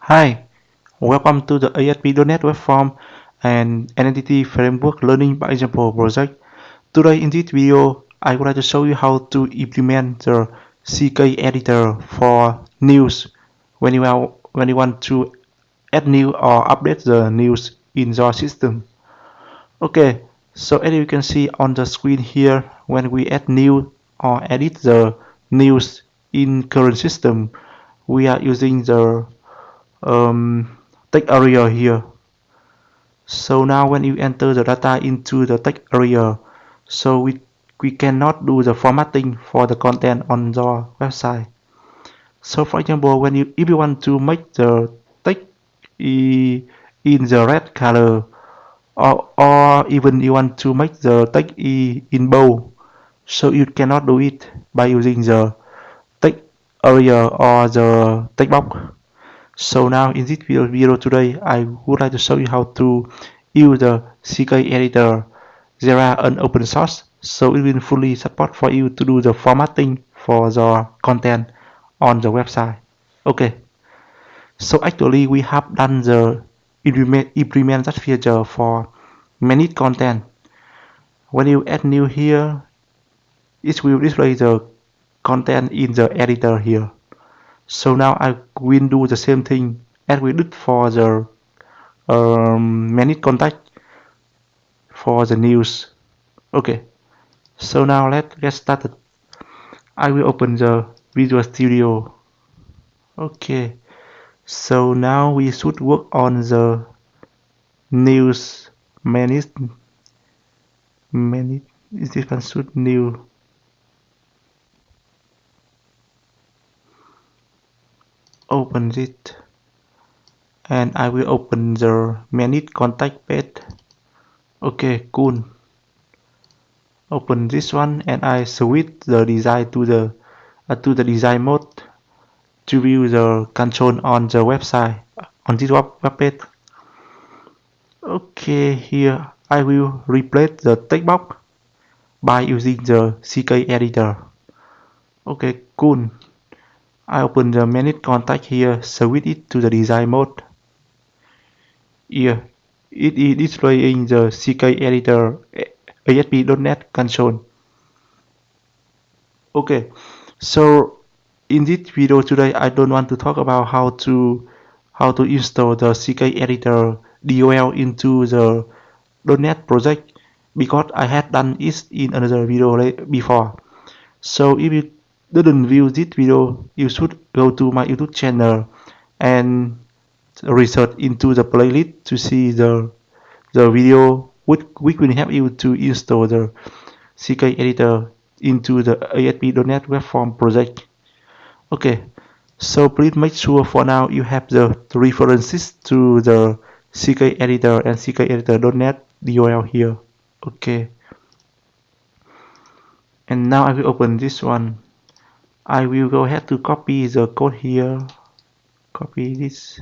Hi, welcome to the ASP.NET Webform and Entity Framework Learning by Example project. Today in this video, I would like to show you how to implement the CKEditor for news when you want to add new or update the news in your system. Okay, so as you can see on the screen here, when we add new or edit the news in current system, we are using the text area here. So now when you enter the data into the text area, so we cannot do the formatting for the content on your website. So for example, if you want to make the text in the red color, or even you want to make the text in bold, so you cannot do it by using the text area or the text box. So now in this video today, I would like to show you how to use the CKEditor. They are an open source, so it will fully support for you to do the formatting for the content on the website. Okay, so actually we have done the implement that feature for many content. When you add new here, it will display the content in the editor here. So now I will do the same thing as we did for the manage contact for the news. Okay, so now let's get started. I will open the Visual Studio. Okay, so now we should work on the news manage is this one should new. Open it and I will open the manage contact page. Okay, cool. Open this one and I switch the design to the design mode to view the control on the website on this web page. Okay, here I will replace the text box by using the CKEditor. Okay, cool. I open the manage contact here, switch it to the design mode. Here, it is displaying the CKEditor ASP.NET console. Okay, so in this video today, I don't want to talk about how to install the CKEditor DOL into the .NET project because I had done it in another video before. So if you didn't view this video, you should go to my YouTube channel and research into the playlist to see the video which will help you to install the CKEditor into the ASP.NET Webform project. Okay, so please make sure for now you have the references to the CKEditor and CKEditor.NET DOL here. Okay, and now I will open this one. I will go ahead to copy the code here, copy this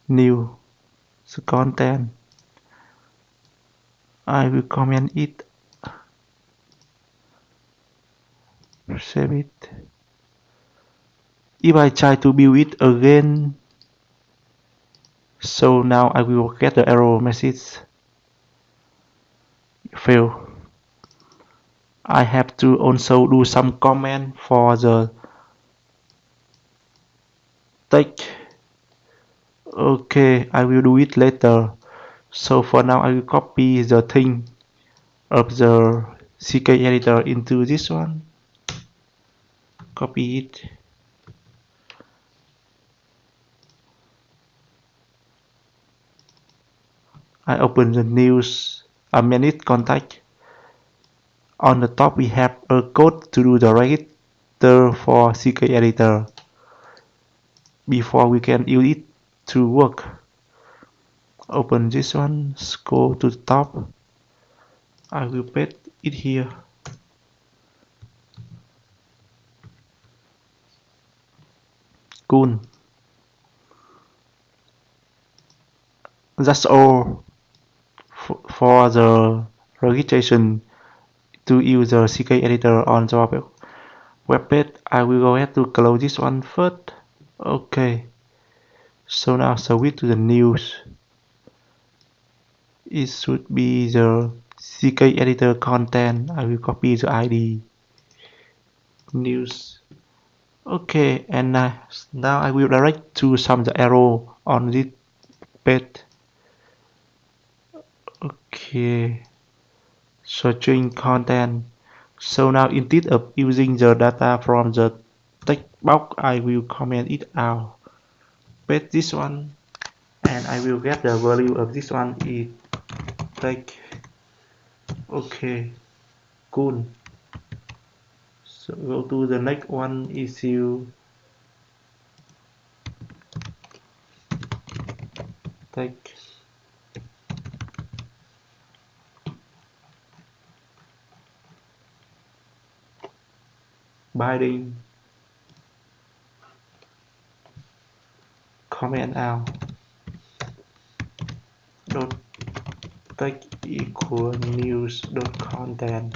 new the content. I will comment it, save it. If I try to build it again, so now I will get the error message, fail. I have to also do some comment for the text. Okay, I will do it later. So for now I will copy the thing of the CKEditor into this one. Copy it. I open the news manage contact. On the top we have a code to do the register for CKEditor before we can use it to work. Open this one, scroll to the top. I will paste it here. Cool. That's all for the registration to use the CKEditor on the web page. I will go ahead to close this one first. Okay, So now switch to the news. It should be the CKEditor content. I will copy the ID. News. Okay, and now I will direct to some the arrow on this page. Okay, searching content. So now instead of using the data from the text box, I will comment it out. Paste this one, and I will get the value of this one is text. Okay, cool. So go to the next one issue text. Binding comment out dot text equal news dot content.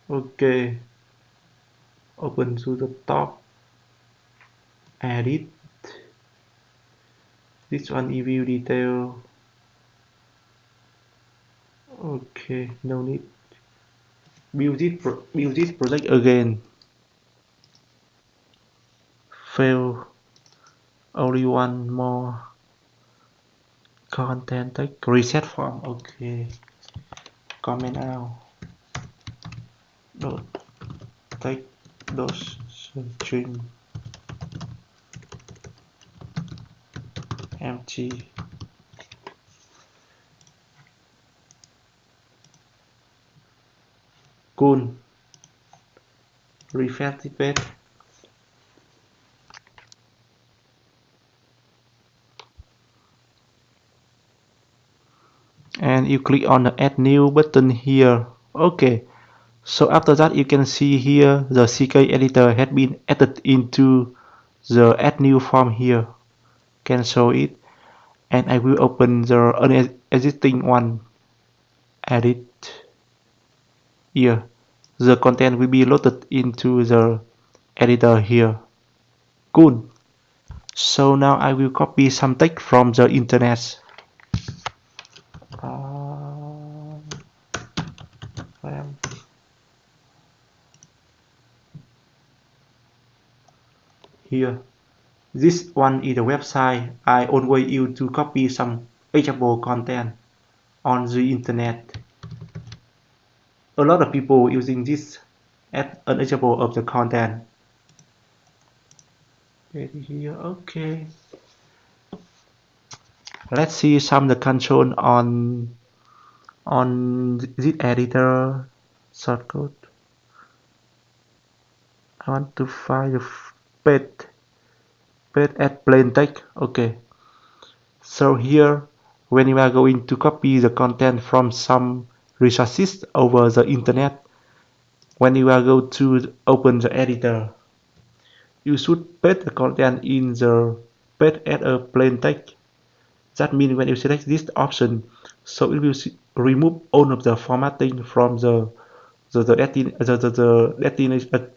Okay, open to the top, edit this one, review detail. Okay, no need. Build this project again. Fail. Only one more content text. Reset form. Okay. Comment out. Dot text dot string empty. Cool. Refresh the page. And you click on the add new button here. Okay. So after that you can see here the CKEditor has been added into the add new form here. Can show it, and I will open the existing one. Edit here. The content will be loaded into the editor here. Cool. So now I will copy some text from the internet. Here. This one is the website I always use to copy some example content on the internet. A lot of people using this as an example of the content. Here, okay. Let's see some of the control on this editor shortcode. I want to find the page at plain text. Okay. So here, when you are going to copy the content from some resources over the internet, when you are going to open the editor, you should paste the content in the page as a plain text. That means when you select this option, so it will remove all of the formatting from the destination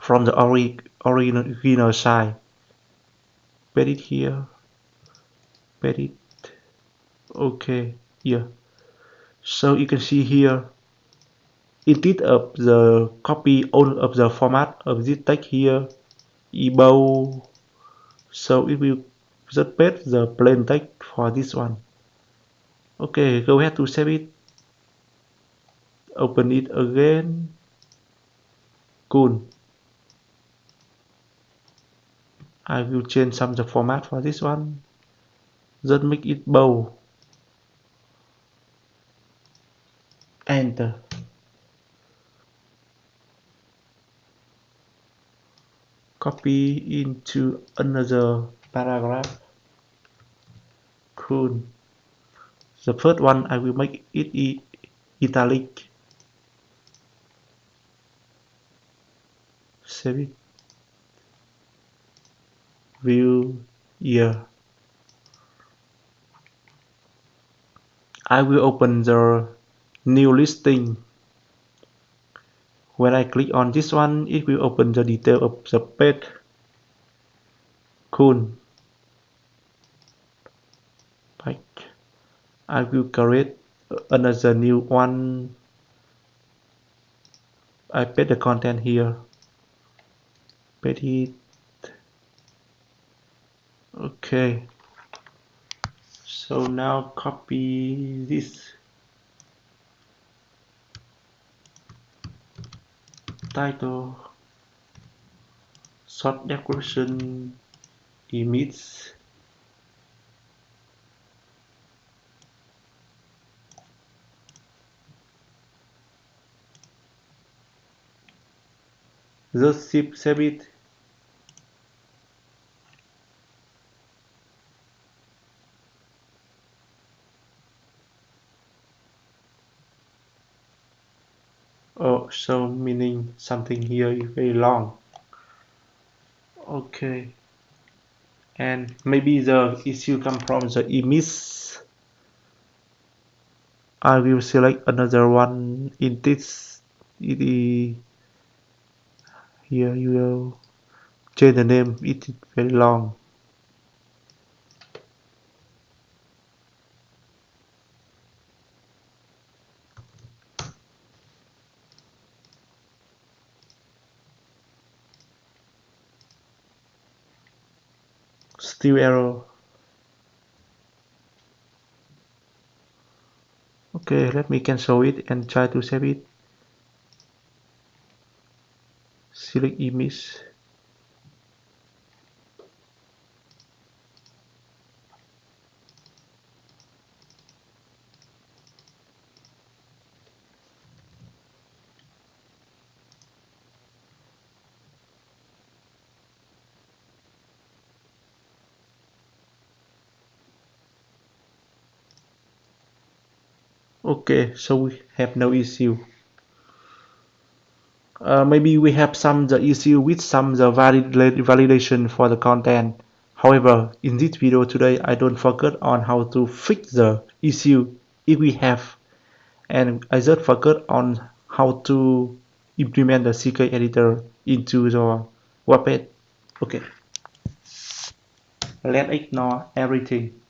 from the original site. Paste it here. Paste it. Okay, here. So you can see here, instead of the copy all of the format of this text here, above, so it will just paste the plain text for this one. Okay, go ahead to save it. Open it again. Cool. I will change some of the format for this one. Just make it bold. Enter. Copy into another paragraph. Cool. The first one I will make it italic. Save it. View here. I will open the new listing. When I click on this one, it will open the detail of the page. Cool. Back. I will create another new one. I paste the content here. Paste it. Okay. So now copy this title, short description, image. Just save it. Oh, so meaning something here is very long. Okay. And maybe the issue come from the image. I will select another one in this. Here you will change the name. It is very long. Still error. Okay, let me cancel it and try to save it. Select image. Okay, so we have no issue. Maybe we have some the issue with some the validation for the content. However, in this video today, I don't focus on how to fix the issue if we have, and I just focus on how to implement the CKEditor into the web page. Okay, let's ignore everything.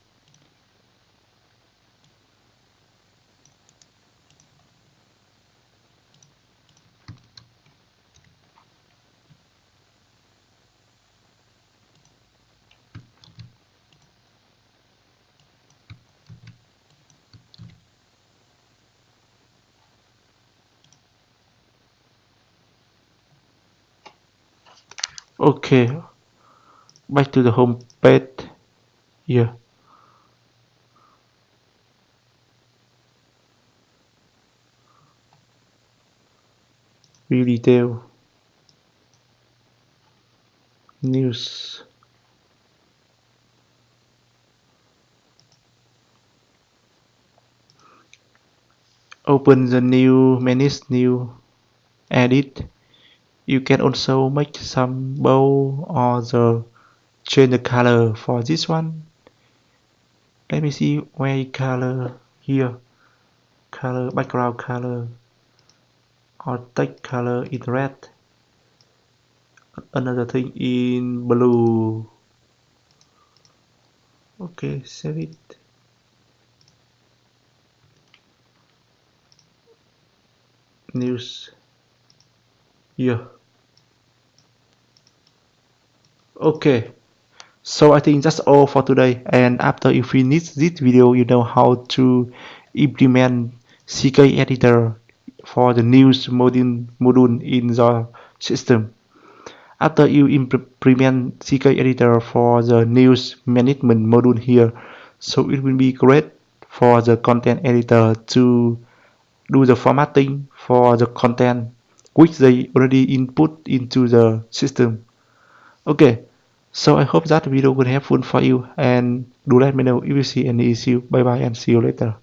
Okay, back to the home page. Yeah, view detail, news. Open the new menu, new edit. You can also make some bow or change the color for this one. Let me see where color here. Color, background color or text color in red. Another thing in blue. Okay, save it. News. Yeah. Okay. So I think that's all for today, and after you finish this video you know how to implement CKEditor for the news module in the system. After you implement CKEditor for the news management module here, so it will be great for the content editor to do the formatting for the content which they already input into the system. Okay, so I hope that video will helpful for you, and do let me know if you see any issue. Bye bye and see you later.